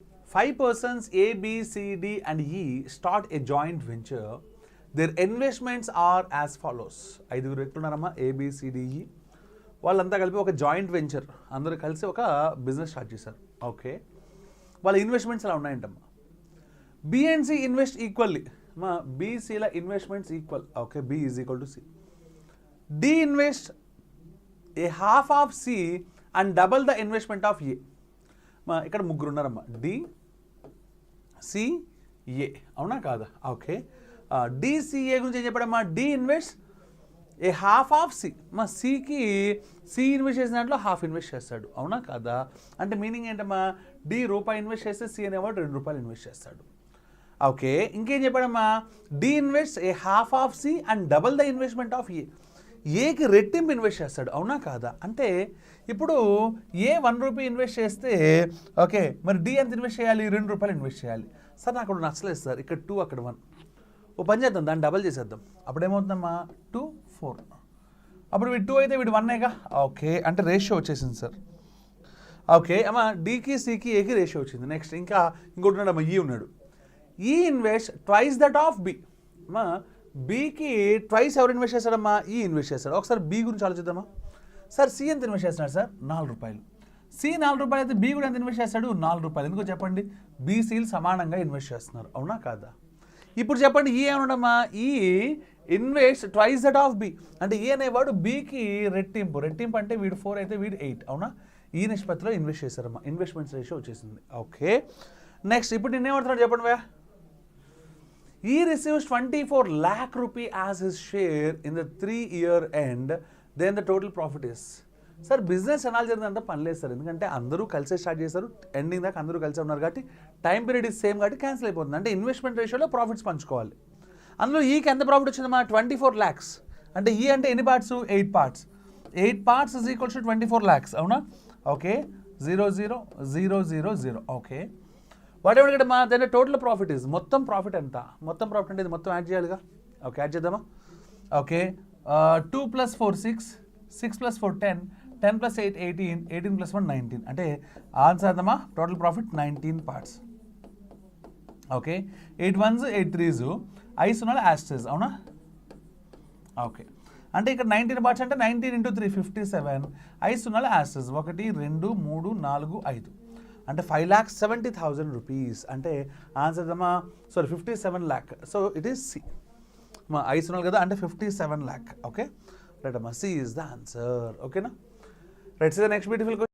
5 persons A, B, C, D and E start a joint venture. Their investments are as follows. ఐదుగురు వ్యక్తులు ఉన్నారమ్మా, ABCDE. వాళ్ళంతా కలిపి ఒక జాయింట్ వెంచర్, అందరూ కలిసి ఒక బిజినెస్ స్టార్ట్ చేశారు. ఓకే, వాళ్ళ ఇన్వెస్ట్మెంట్స్ అలా ఉన్నాయంటమ్మా. B and C invest equally. మా BCల investments equal. Okay, B is equal to C. D invest a half of C and double the investment of A. మా ఇక్కడ ముగ్గురు ఉన్నారమ్మా, D, C, A. అవునా కాదా? ఓకే, DCA గురించి ఏం చెప్పాడమ్మా? D invest a half of C. మా Cకి C invest చేసిన దాంట్లో హాఫ్ ఇన్వెస్ట్ చేస్తాడు. అవునా కాదా? అంటే మీనింగ్ ఏంటమ్మా? D రూపాయి ఇన్వెస్ట్ చేస్తే C అనేవాడు ₹2 ఇన్వెస్ట్ చేస్తాడు. ఓకే, ఇంకేం చెప్పాడమ్మా? D invest a half of C and double the investment of A. ఏకి రెట్టింపు ఇన్వెస్ట్ చేస్తాడు. అవునా కాదా? అంటే ఇప్పుడు ఏ ₹1 ఇన్వెస్ట్ చేస్తే ఓకే, మరి D ఎంత ఇన్వెస్ట్ చేయాలి? ₹2 ఇన్వెస్ట్ చేయాలి. సార్ నాకు అక్కడ నచ్చలేదు సార్, ఇక్కడ 2 అక్కడ 1. ఓ పని చేద్దాం, దాన్ని డబల్ చేసేద్దాం. అప్పుడు ఏమవుతుందమ్మా? 2, 4. అప్పుడు వీడు 2 అయితే వీడు 1ఏగా. ఓకే, అంటే రేషియో వచ్చేసింది సార్. ఓకే అమ్మా, Dకి Cకి Aకి రేషియో వచ్చింది. నెక్స్ట్ ఇంకోటి ఉన్నాడు అమ్మా, E ఉన్నాడు. E invest twice that of B. అమ్మా Bకి ట్వైస్ ఎవరు ఇన్వెస్ట్ చేస్తాడమ్మా? E ఇన్వెస్ట్ చేస్తాడు. ఒకసారి B గురించి ఆలోచిద్దామా? సార్ C ఎంత ఇన్వెస్ట్ చేస్తున్నాడు సార్? ₹4. C ₹4 అయితే B కూడా ఎంత ఇన్వెస్ట్ చేస్తాడు? ₹4. ఎందుకో చెప్పండి? BCలు సమానంగా ఇన్వెస్ట్ చేస్తున్నారు. అవునా కాదా? ఇప్పుడు చెప్పండి, E ఏమన్నాడమ్మా? E invest twice that of B. అంటే E అనేవాడు Bకి రెట్టింపు అంటే వీడు 4 అయితే వీడు 8. అవునా? ఈ నిష్పత్తిలో ఇన్వెస్ట్ చేశారమ్మా. ఇన్వెస్ట్మెంట్స్ రేషియో వచ్చేసింది. ఓకే, నెక్స్ట్ ఇప్పుడు నేనేమంటున్నాడు చెప్పండి వా. He receives 24 lakh rupee as his share in the 3-year end. Then the total profit is. Sir business ఎలా జరిగిందంటే పని లేదు సార్, ఎందుకంటే అందరూ కలిసే స్టార్ట్ చేశారు, ఎండింగ్ దాకా అందరూ కలిసే ఉన్నారు కాబట్టి టైం పీరియడ్ ఇస్ సేమ్ కాబట్టి క్యాన్సిల్ అయిపోతుంది. అంటే ఇన్వెస్ట్మెంట్ రేషియోలో ప్రాఫిట్స్ పంచుకోవాలి. అందులో ఈకి ఎంత ప్రాఫిట్ వచ్చిందమ్మా? 24 lakhs. అంటే ఈ అంటే ఎన్ని parts? 8 parts. 8 parts is equals to 24 lakhs. అవునా? ఓకే, 0, 0, 0, 0, 0. ఓకే, వాట్ ఎవర్ మా దెన్ టోటల్ ప్రాఫిట్ ఇస్. మొత్తం ప్రాఫిట్ ఎంత? మొత్తం ప్రాఫిట్ అంటే ఇది మొత్తం యాడ్ చేయాలిగా. ఓకే, యాడ్ చేద్దామా? ఓకే, 2 + 4 6, 6 + 4 10, 10 + 8 18, 18 + 1 19. అంటే ఆన్సర్ అదమ్మా, total profit 19 parts. Okay, 8 1s 8 3s, ఐస్ ఉన్న యాస్టర్స్. అవునా? ఓకే, అంటే ఇక్కడ 19 parts అంటే 19 × 3 57, ఐస్ ఉన్న యాస్టర్స్ 1 2 3 4 5. అంటే 5,70,000 rupees. అంటే ఆన్సర్ అమ్మా, sorry 57 lakh. So it is C. మా ఐస్ ఉన్నారు కదా, అంటే 57 lakh. ఓకే రైట్ అమ్మా, C ఈజ్ ద ఆన్సర్. ఓకేనా? Right, see the next beautiful question.